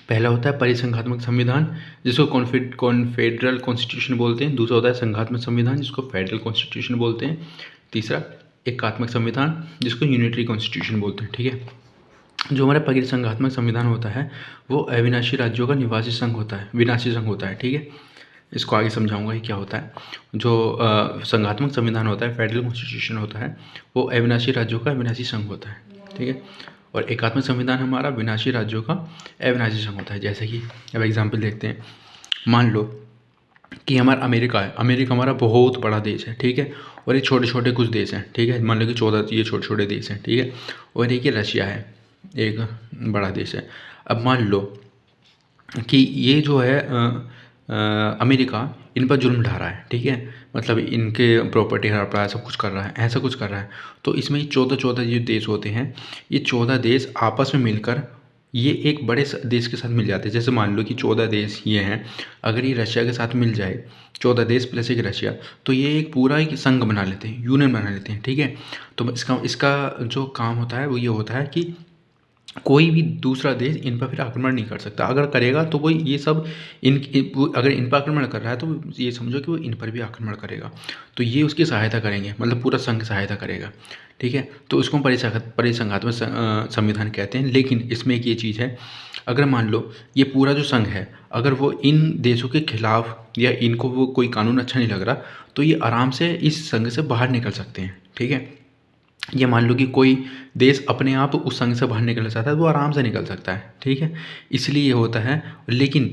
पहला होता है परिसंघात्मक संविधान, जिसको कॉन्फेडरल कॉन्स्टिट्यूशन बोलते हैं। दूसरा होता है संघात्मक संविधान, जिसको फेडरल कॉन्स्टिट्यूशन बोलते हैं। तीसरा एकात्मक संविधान, जिसको यूनिटरी कॉन्स्टिट्यूशन बोलते हैं, ठीक है। जो हमारा परिसंघात्मक संविधान होता है वो अविनाशी राज्यों का निवासी संघ होता है, विनाशी संघ होता है, ठीक है। इसको आगे समझाऊंगा कि क्या होता है। जो संघात्मक संविधान होता है, फेडरल कॉन्स्टिट्यूशन होता है, वो अविनाशी राज्यों का अविनाशी संघ होता है, ठीक है। और एकात्मक संविधान हमारा विनाशी राज्यों का अविनाशी संघ होता है। जैसे कि अब एग्जाम्पल देखते हैं, मान लो कि हमारा अमेरिका है, अमेरिका हमारा बहुत बड़ा देश है, ठीक है। और ये छोटे छोटे कुछ देश हैं, ठीक है। मान लो कि 14 ये छोटे छोटे देश हैं, ठीक है। और एक ये रशिया है, एक बड़ा देश है। अब मान लो कि ये जो है अमेरिका इन पर जुल्म ढा रहा है, ठीक है। मतलब इनके प्रॉपर्टी हड़प रहा है, सब कुछ कर रहा है, ऐसा कुछ कर रहा है। तो इसमें 14 जो देश होते हैं, ये 14 देश आपस में मिलकर ये एक बड़े देश के साथ मिल जाते हैं। जैसे मान लो कि 14 देश ये हैं, अगर ये रशिया के साथ मिल जाए, 14 देश प्लस एक रशिया, तो ये एक पूरा एक संघ बना लेते हैं, यूनियन बना लेते हैं, ठीक है। तो इसका जो काम होता है वो ये होता है कि कोई भी दूसरा देश इन पर फिर आक्रमण नहीं कर सकता। अगर करेगा तो वो ये सब अगर इन पर आक्रमण कर रहा है तो ये समझो कि वो इन पर भी आक्रमण करेगा, तो ये उसकी सहायता करेंगे, मतलब पूरा संघ सहायता करेगा, ठीक है। तो इसको हम परिसंघात्मक संविधान कहते हैं। लेकिन इसमें एक ये चीज़ है, अगर मान लो ये पूरा जो संघ है, अगर वो इन देशों के खिलाफ या इनको वो कोई कानून अच्छा नहीं लग रहा, तो ये आराम से इस संघ से बाहर निकल सकते हैं, ठीक है। ये मान लो कि कोई देश अपने आप उस संघ से बाहर निकलना चाहता है तो वो आराम से निकल सकता है, ठीक है। इसलिए ये होता है। लेकिन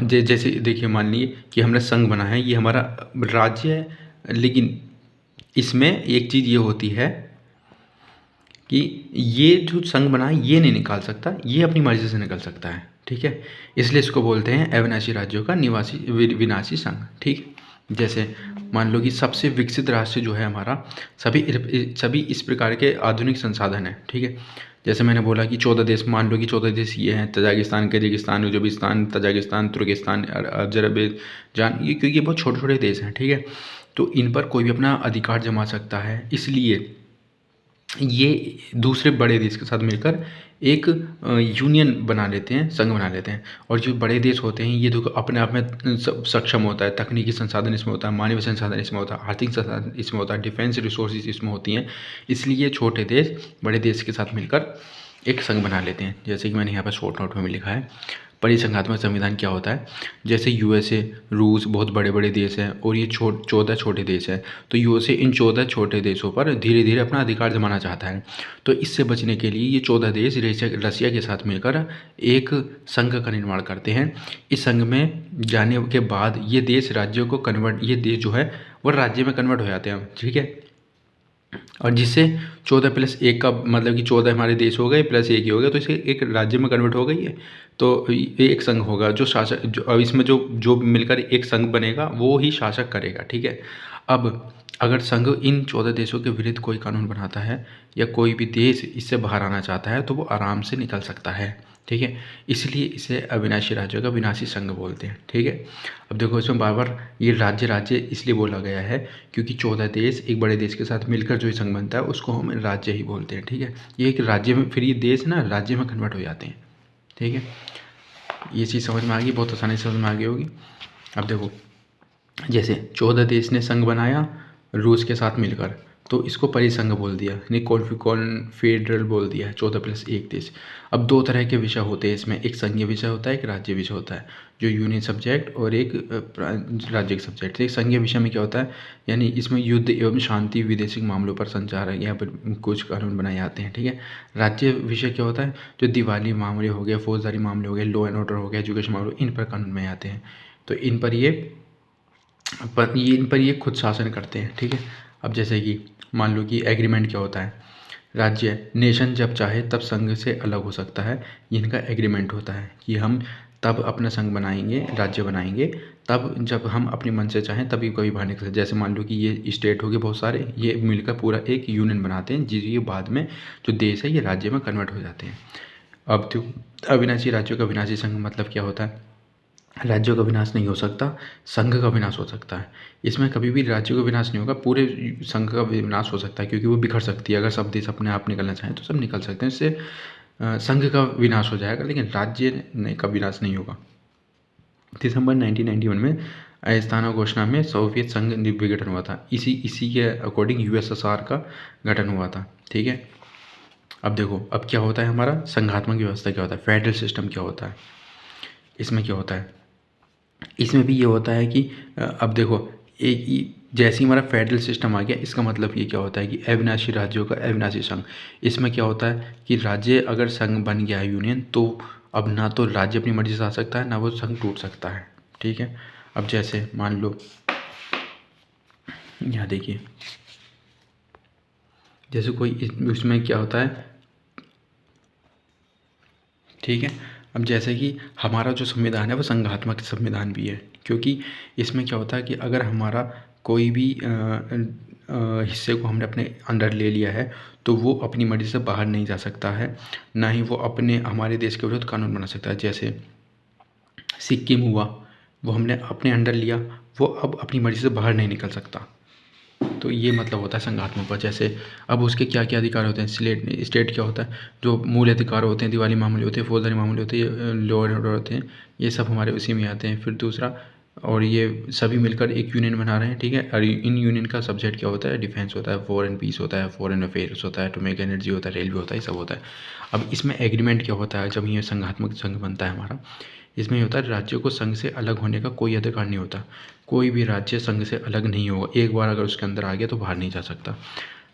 जैसे देखिए, मान लीजिए कि हमने संघ बना है, ये हमारा राज्य है, लेकिन इसमें एक चीज़ ये होती है कि ये जो संघ बना है ये नहीं निकाल सकता, ये अपनी मर्जी से निकल सकता है, ठीक है। इसलिए इसको बोलते हैं अविनाशी राज्यों का विनाशी संघ, ठीक है। जैसे मान लो कि सबसे विकसित राष्ट्र जो है हमारा, सभी इस प्रकार के आधुनिक संसाधन हैं, ठीक है। जैसे मैंने बोला कि 14 देश, मान लो कि 14 देश ये हैं: तजाकिस्तान, कजाकिस्तान, उज्बेकिस्तान, तजाकिस्तान, तुर्किस्तान, अजरबैजान। ये क्योंकि ये बहुत छोटे छोटे देश हैं, ठीक है। तो इन पर कोई भी अपना अधिकार जमा सकता है, इसलिए ये दूसरे बड़े देश के साथ मिलकर एक यूनियन बना लेते हैं, संघ बना लेते हैं। और जो बड़े देश होते हैं ये देखो अपने आप में सक्षम होता है, तकनीकी संसाधन इसमें होता है, मानवीय संसाधन इसमें होता है, आर्थिक संसाधन इसमें होता है, डिफेंस रिसोर्सेज इसमें होती हैं। इसलिए छोटे देश बड़े देश के साथ मिलकर एक संघ बना लेते हैं। जैसे कि मैंने यहाँ पर शॉर्ट नोट में भी लिखा है, परिसंघात्मक संविधान क्या होता है। जैसे यूएसए, रूस बहुत बड़े बड़े देश हैं और ये 14 छोटे देश हैं। तो यूएसए इन 14 छोटे देशों पर धीरे धीरे अपना अधिकार जमाना चाहता है। तो इससे बचने के लिए ये 14 देश रसिया के साथ मिलकर एक संघ का निर्माण करते हैं। इस संघ में जाने के बाद ये देश राज्यों को कन्वर्ट, ये देश जो है वो राज्य में कन्वर्ट हो जाते हैं, ठीक है। और जिससे 14+1 का मतलब कि 14 हमारे देश हो गए प्लस 1 ही हो गया, तो इसे एक राज्य में कन्वर्ट हो गई है। तो ये एक संघ होगा जो शासक, जो अब इसमें जो मिलकर एक संघ बनेगा वो ही शासक करेगा, ठीक है। अब अगर संघ इन 14 देशों के विरुद्ध कोई कानून बनाता है या कोई भी देश इससे बाहर आना चाहता है तो वो आराम से निकल सकता है, ठीक है। इसलिए इसे अविनाशी राज्यों का विनाशी संघ बोलते हैं, ठीक है। अब देखो इसमें बार बार ये राज्य राज्य इसलिए बोला गया है क्योंकि 14 देश एक बड़े देश के साथ मिलकर जो संघ बनता है उसको हम राज्य ही बोलते हैं, ठीक है। ये एक राज्य में, फिर ये देश ना राज्य में कन्वर्ट हो जाते हैं, ठीक है। ये चीज़ समझ में आ गई, बहुत आसानी से समझ में आ गई होगी। अब देखो जैसे 14 देश ने संघ बनाया रूस के साथ मिलकर, तो इसको परिसंघ बोल दिया, यानी कॉन्फेडरल बोल दिया है, 14+1 देश। अब दो तरह के विषय होते हैं इसमें, एक संघीय विषय होता है, एक राज्य विषय होता है, जो यूनियन सब्जेक्ट और एक राज्य सब्जेक्ट। तो एक संघीय विषय में क्या होता है, यानी इसमें युद्ध एवं शांति, विदेशी मामलों पर संचार, यहाँ पर कुछ कानून बनाए जाते हैं, ठीक है। राज्य विषय क्या होता है, जो दिवाली मामले हो गए, फौजदारी मामले हो गए, लॉ एंड ऑर्डर हो गया, एजुकेशन मामले, इन पर कानून बनाए जाते हैं। तो इन पर ये खुद शासन करते हैं, ठीक है। अब जैसे कि मान लो कि एग्रीमेंट क्या होता है, राज्य नेशन जब चाहे तब संघ से अलग हो सकता है, इनका एग्रीमेंट होता है कि हम तब अपना संघ बनाएंगे, राज्य बनाएंगे तब जब हम अपने मन से चाहें तभी कोई बाहर निकल सकते। जैसे मान लो कि ये स्टेट हो गए बहुत सारे, ये मिलकर पूरा एक यूनियन बनाते हैं, ये बाद में जो देश है ये राज्य में कन्वर्ट हो जाते हैं। अब तो अविनाशी राज्यों का विनाशी संघ मतलब क्या होता है, राज्यों का विनाश नहीं हो सकता, संघ का विनाश हो सकता है। इसमें कभी भी राज्यों का विनाश नहीं होगा, पूरे संघ का विनाश हो सकता है क्योंकि वो बिखर सकती है। अगर सब देश अपने आप निकलना चाहें तो सब निकल सकते हैं, इससे संघ का विनाश हो जाएगा, लेकिन राज्य का विनाश नहीं होगा। दिसंबर 1991 में अस्थाना घोषणा में सोवियत संघ विघटन हुआ था। इसी के अकॉर्डिंग यूएसएसआर का गठन हुआ था, ठीक है। अब देखो अब क्या होता है, हमारा संघात्मक व्यवस्था क्या होता है, फेडरल सिस्टम क्या होता है। इसमें क्या होता है, इसमें भी ये होता है कि अब देखो एक जैसे ही हमारा फेडरल सिस्टम आ गया, इसका मतलब ये क्या होता है कि अविनाशी राज्यों का अविनाशी संघ। इसमें क्या होता है कि राज्य अगर संघ बन गया है यूनियन, तो अब ना तो राज्य अपनी मर्जी से आ सकता है ना वो संघ टूट सकता है, ठीक है। अब जैसे मान लो यहाँ देखिए, जैसे कोई इसमें क्या होता है, ठीक है। अब जैसे कि हमारा जो संविधान है वो संघात्मक संविधान भी है, क्योंकि इसमें क्या होता है कि अगर हमारा कोई भी हिस्से को हमने अपने अंडर ले लिया है तो वो अपनी मर्जी से बाहर नहीं जा सकता है, ना ही वो हमारे देश के विरुद्ध कानून बना सकता है। जैसे सिक्किम हुआ, वो हमने अपने अंडर लिया, वो अब अपनी मर्जी से बाहर नहीं निकल सकता। तो ये मतलब होता है संघात्मक पर। जैसे अब उसके क्या क्या अधिकार होते हैं, स्टेट क्या होता है, जो मूल अधिकार होते हैं, दिवाली मामले होते हैं, फौजदारी मामले होते हैं, लॉ एंड ऑर्डर होते हैं, ये सब हमारे उसी में आते हैं। फिर दूसरा, और ये सभी मिलकर एक यूनियन बना रहे हैं, ठीक है। और इन यूनियन का सब्जेक्ट क्या होता है, डिफेंस होता है, फॉरेन पीस होता है, फॉरेन अफेयर्स होता है, एटॉमिक एनर्जी होता है, रेलवे होता है, ये सब होता है। अब इसमें एग्रीमेंट क्या होता है, जब ये संघात्मक संघ बनता है हमारा, इसमें ये होता है राज्यों को संघ से अलग होने का कोई अधिकार नहीं होता। कोई भी राज्य संघ से अलग नहीं होगा, एक बार अगर उसके अंदर आ गया तो बाहर नहीं जा सकता।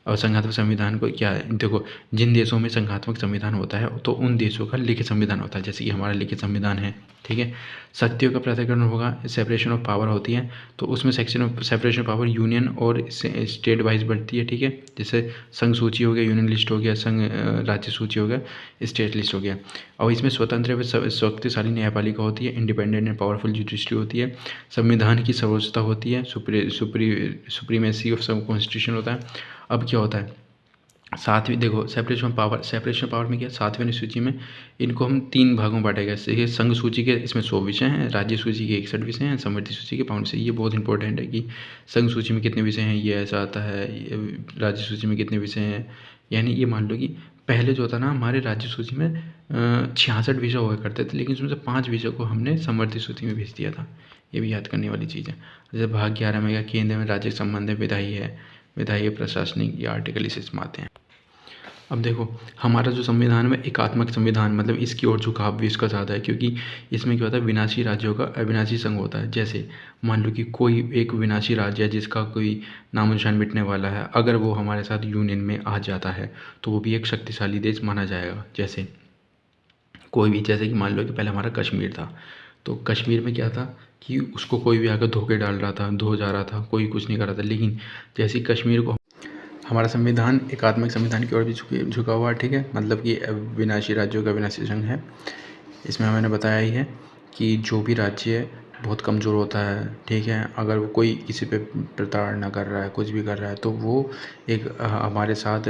और संघात्मक संविधान को क्या है, देखो जिन देशों में संघात्मक संविधान होता है तो उन देशों का लिखित संविधान होता है, जैसे कि हमारा लिखित संविधान है, ठीक है। शक्तियों का पृथक्करण होगा, सेपरेशन ऑफ पावर होती है, तो उसमें section of separation of power union और स्टेट वाइज बढ़ती है, ठीक है। जैसे संघ सूची हो गया, यूनियन लिस्ट हो गया, संघ राज्य सूची हो गया, स्टेट लिस्ट हो गया। और इसमें स्वतंत्र व शक्तिशाली न्यायपालिका होती है, इंडिपेंडेंट एंड पावरफुल जुडिशरी होती है, संविधान की सर्वोच्चता होती है, सुप्रीमेसी ऑफ सब कॉन्स्टिट्यूशन होता है। अब क्या होता है, सातवीं, देखो सेपरेशन ऑफ पावर में क्या, सातवीं अनुसूची में इनको हम 3 भागों में बांटा गया है। ये संघ सूची के इसमें 100 विषय हैं, राज्य सूची के 61 विषय हैं, समवर्ती सूची के 5 विषय। ये बहुत इंपॉर्टेंट है कि संघ सूची में कितने विषय हैं, ये ऐसा आता है, राज्य सूची में कितने विषय हैं। यानी ये मान लो कि पहले जो था ना, हमारे राज्य सूची में 66 विषय हुआ करते थे, लेकिन उसमें से 5 विषय को हमने समवर्ती सूची में भेज दिया था। ये भी याद करने वाली चीज़ है। जैसे भाग 11 में क्या, केंद्र में राज्य संबंध है, विधायी प्रशासनिक, ये आर्टिकल इसमें आते हैं। अब देखो हमारा जो संविधान में एकात्मक संविधान, मतलब इसकी ओर झुकाव भी इसका ज़्यादा है, क्योंकि इसमें क्या होता है, विनाशी राज्यों का अविनाशी संघ होता है। जैसे मान लो कि कोई एक विनाशी राज्य है जिसका कोई नामो निशान मिटने वाला है, अगर वो हमारे साथ यूनियन में आ जाता है तो वो भी एक शक्तिशाली देश माना जाएगा। जैसे कोई भी, जैसे कि मान लो कि पहले हमारा कश्मीर था, तो कश्मीर में क्या था कि उसको कोई भी आकर धोखे डाल रहा था, धो जा रहा था, कोई कुछ नहीं कर रहा था, लेकिन जैसे ही कश्मीर को हमारा संविधान एकात्मक संविधान की ओर भी झुका हुआ है, ठीक है। मतलब कि विनाशी राज्यों का विनाशी संघ है। इसमें मैंने बताया ही है कि जो भी राज्य है बहुत कमज़ोर होता है, ठीक है, अगर वो कोई किसी पे प्रताड़ना कर रहा है, कुछ भी कर रहा है, तो वो एक हमारे साथ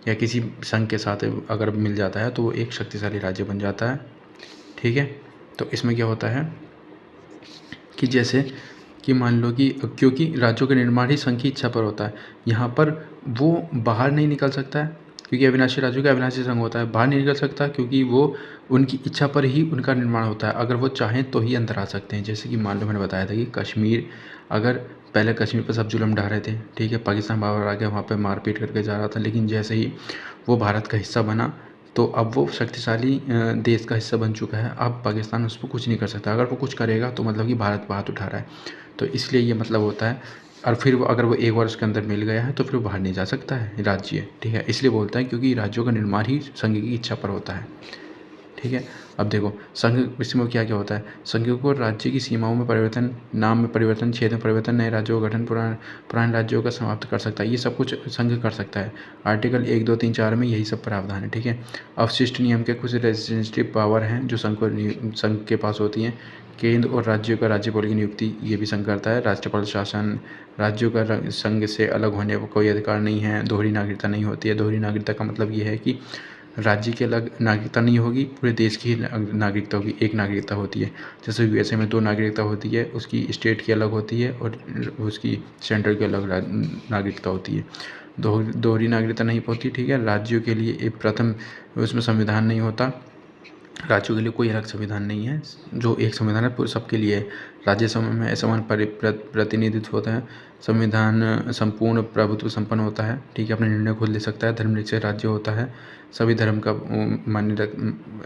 या किसी संघ के साथ अगर मिल जाता है तो वो एक शक्तिशाली राज्य बन जाता है, ठीक है। तो इसमें क्या होता है कि जैसे कि मान लो कि क्योंकि राज्यों का निर्माण ही संघ की इच्छा पर होता है, यहाँ पर वो बाहर नहीं निकल सकता है, क्योंकि अविनाशी राज्यों का अविनाशी संघ होता है, बाहर नहीं निकल सकता क्योंकि वो उनकी इच्छा पर ही उनका निर्माण होता है। अगर वो चाहें तो ही अंदर आ सकते हैं। जैसे कि मान लो मैंने बताया था कि कश्मीर, अगर पहले कश्मीर पर सब जुल्म ढा रहे थे, ठीक है, पाकिस्तान बाबर आ गया, वहाँ पर मारपीट करके जा रहा था, लेकिन जैसे ही वो भारत का हिस्सा बना तो अब वो शक्तिशाली देश का हिस्सा बन चुका है। अब पाकिस्तान उस पर कुछ नहीं कर सकता, अगर वो कुछ करेगा तो मतलब कि भारत पर हाथ उठा रहा है, तो इसलिए ये मतलब होता है। और फिर वो अगर वो 1 वर्ष के अंदर मिल गया है तो फिर वो बाहर नहीं जा सकता है राज्य, ठीक है। इसलिए बोलता है क्योंकि राज्यों का निर्माण ही संघ की इच्छा पर होता है, ठीक है। अब देखो संघ, इसमें क्या क्या होता है, संघ को राज्य की सीमाओं में परिवर्तन, नाम में परिवर्तन, क्षेत्र में परिवर्तन, नए राज्यों का गठन, पुराने राज्यों का समाप्त कर सकता है। ये सब कुछ संघ कर सकता है। आर्टिकल 1, 2, 3, 4 में यही सब प्रावधान है, ठीक है। अवशिष्ट नियम के कुछ लेजिस्लेटिव पावर हैं जो संघ के पास होती हैं। केंद्र और राज्यों का राज्यपाल की नियुक्ति ये भी संघ करता है। राष्ट्रपाल शासन, राज्यों का संघ से अलग होने का कोई अधिकार नहीं है। दोहरी नागरिकता नहीं होती है। दोहरी नागरिकता का मतलब ये है कि राज्य की अलग नागरिकता नहीं होगी, पूरे देश की नागरिकता होगी, एक नागरिकता होती है। जैसे यूएसए में 2 नागरिकता होती है, उसकी स्टेट की अलग होती है और उसकी सेंट्रल की अलग नागरिकता होती है। दोहरी नागरिकता नहीं होती, ठीक है। राज्यों के लिए एक प्रथम उसमें संविधान नहीं होता, राज्यों के लिए कोई अलग संविधान नहीं है, जो एक संविधान है पूरे सबके लिए है। राज्यसभा में समान प्रतिनिधित्व होता है। संविधान संपूर्ण प्रभुत्व संपन्न होता है, ठीक है, अपने निर्णय खुद ले सकता है। धर्मनिरपेक्ष राज्य होता है, सभी धर्म का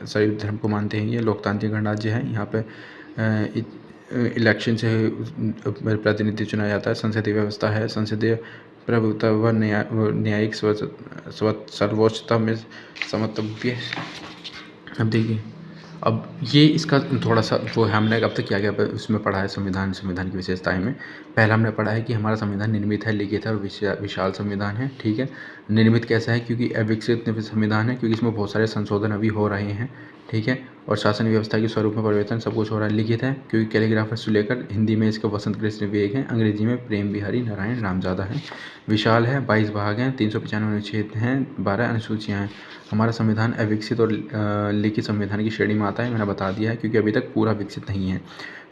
सभी धर्म को मानते हैं। ये लोकतांत्रिक गणराज्य है। यहाँ पे इलेक्शन से प्रतिनिधि चुना जाता है। संसदीय व्यवस्था है, संसदीय प्रभुत्व व न्यायिक सर्वोच्चता में समत्वय। अब देखिए, अब ये इसका थोड़ा सा वो हमने अब तक क्या उसमें पढ़ा है, संविधान की विशेषताएं में। पहला हमने पढ़ा है कि हमारा संविधान निर्मित है, लिखित है और विशाल संविधान है, ठीक है। निर्मित कैसा है, क्योंकि अविकसित संविधान है, क्योंकि इसमें बहुत सारे संशोधन अभी हो रहे हैं, ठीक है। और शासन व्यवस्था के स्वरूप में परिवर्तन, सब कुछ हो रहा है। लिखित है क्योंकि कैलीग्राफर से लेकर हिंदी में इसका वसंत कृष्ण विवेक है, अंग्रेजी में प्रेम बिहारी नारायण रामजादा है। विशाल है, 22 भाग हैं, 395 अनुच्छेद हैं, 12 अनुसूचियाँ हैं। हमारा संविधान अविकसित और लिखित संविधान की श्रेणी में आता है, मैंने बता दिया है, क्योंकि अभी तक पूरा विकसित नहीं है।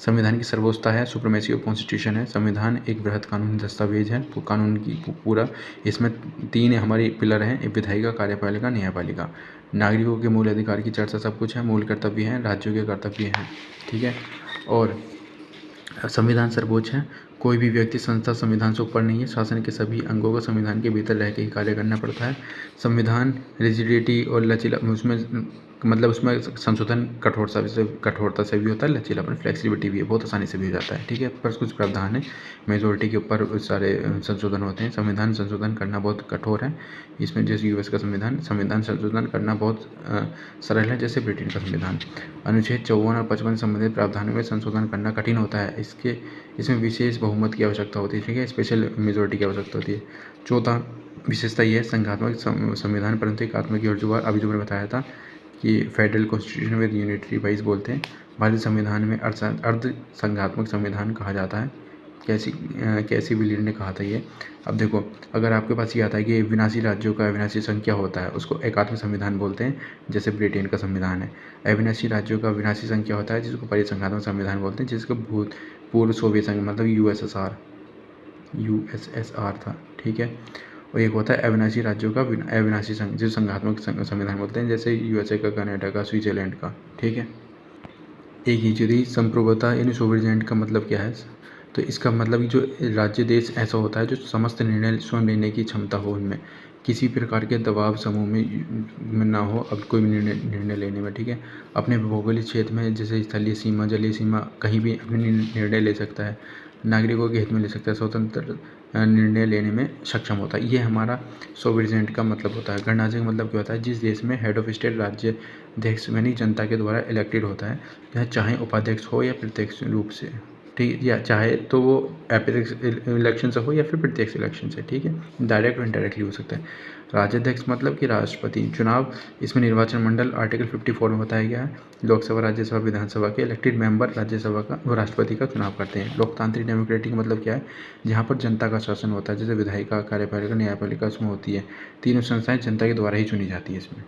संविधान की सर्वोच्चता है, सुप्रीमेसी ऑफ कॉन्स्टिट्यूशन है। संविधान एक बृहद कानूनी दस्तावेज है, कानून की पूरा। इसमें 3 हमारी पिलर हैं, एक विधायिका, कार्यपालिका, न्यायपालिका। नागरिकों के मूल अधिकार की चर्चा, सब कुछ है। मूल कर्तव्य हैं, राज्यों के कर्तव्य हैं, ठीक है। और संविधान सर्वोच्च है, कोई भी व्यक्ति, संस्था संविधान से ऊपर नहीं है। शासन के सभी अंगों को संविधान के भीतर रह के ही कार्य करना पड़ता है। संविधान रिजिडिटी और लचीला, उसमें मतलब उसमें संशोधन कठोरता से भी होता है, लचीलापन फ्लेक्सिबिलिटी भी है, बहुत आसानी से भी हो जाता है, ठीक है। पर कुछ प्रावधान है, मेजोरिटी के ऊपर सारे संशोधन होते हैं। संविधान संशोधन करना बहुत कठोर है इसमें, जैसे यूएस का संविधान संशोधन करना बहुत सरल है, जैसे ब्रिटेन का संविधान। अनुच्छेद 54 और 55 संबंधित प्रावधानों में संशोधन करना कठिन होता है, इसमें विशेष बहुमत की आवश्यकता होती है, ठीक है, स्पेशल मेजोरिटी की आवश्यकता होती है। चौथा विशेषता ये है संघात्मक संविधान, परंतु एकात्मक की ओर जो अभी जो मैंने बताया था कि federal constitution with unitary wise बोलते हैं। भारतीय संविधान में अर्ध संघात्मक संविधान कहा जाता है। कैसी विलियम ने कहा था ये। अब देखो, अगर आपके पास ये आता है कि विनाशी राज्यों का अविनाशी संख्या होता है, उसको एकात्मक संविधान बोलते हैं, जैसे ब्रिटेन का संविधान है। अविनाशी राज्यों का विनाशी संख्या होता है, जिसको परिसंघात्मक संविधान बोलते हैं, जिसको पूर्व सोवियत संघ मतलब यूएसएसआर था, ठीक है। और एक होता है अविनाशी राज्यों का अविनाशी जो संघात्मक संविधान बोलते हैं, जैसे यूएसए का, कनाडा का, स्विट्जरलैंड का, ठीक है। एक ही यदि संप्रभुता यानी सोवरेनिटी का मतलब क्या है, तो इसका मतलब जो राज्य देश ऐसा होता है जो समस्त निर्णय स्वयं लेने की क्षमता हो, उनमें किसी प्रकार के दबाव समूह में ना हो अब कोई निर्णय लेने में, ठीक है। अपने भौगोलिक क्षेत्र में जैसे स्थलीय सीमा, जलीय सीमा, कहीं भी अपने निर्णय ले सकता है, नागरिकों के हित में ले सकता है, स्वतंत्र निर्णय लेने में सक्षम होता है। ये हमारा सोवरेनिटी का मतलब होता है। गणराज्य का मतलब क्या होता है, जिस देश में हेड ऑफ स्टेट राज्य अध्यक्ष यानी जनता के द्वारा इलेक्टेड होता है, यह चाहे उपाध्यक्ष हो या प्रत्यक्ष रूप से, ठीक है, या चाहे तो वो अप्रत्यक्ष इलेक्शन से हो या फिर प्रत्यक्ष इलेक्शन से, ठीक है, डायरेक्ट और इनडायरेक्टली हो सकता है। राज्याध्यक्ष मतलब कि राष्ट्रपति चुनाव, इसमें निर्वाचन मंडल आर्टिकल 54 में बताया गया है। लोकसभा, राज्यसभा, विधानसभा के इलेक्टेड मेंबर राज्यसभा का वो राष्ट्रपति का चुनाव करते हैं। लोकतांत्रिक डेमोक्रेटिक मतलब क्या है, जहाँ पर जनता का शासन होता है, जैसे विधायिका, कार्यपालिका, न्यायपालिका उसमें होती है। तीनों संस्थाएं जनता के द्वारा ही चुनी जाती है इसमें।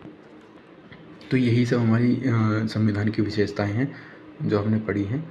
तो यही सब हमारी संविधान की विशेषताएं हैं जो हमने पढ़ी हैं।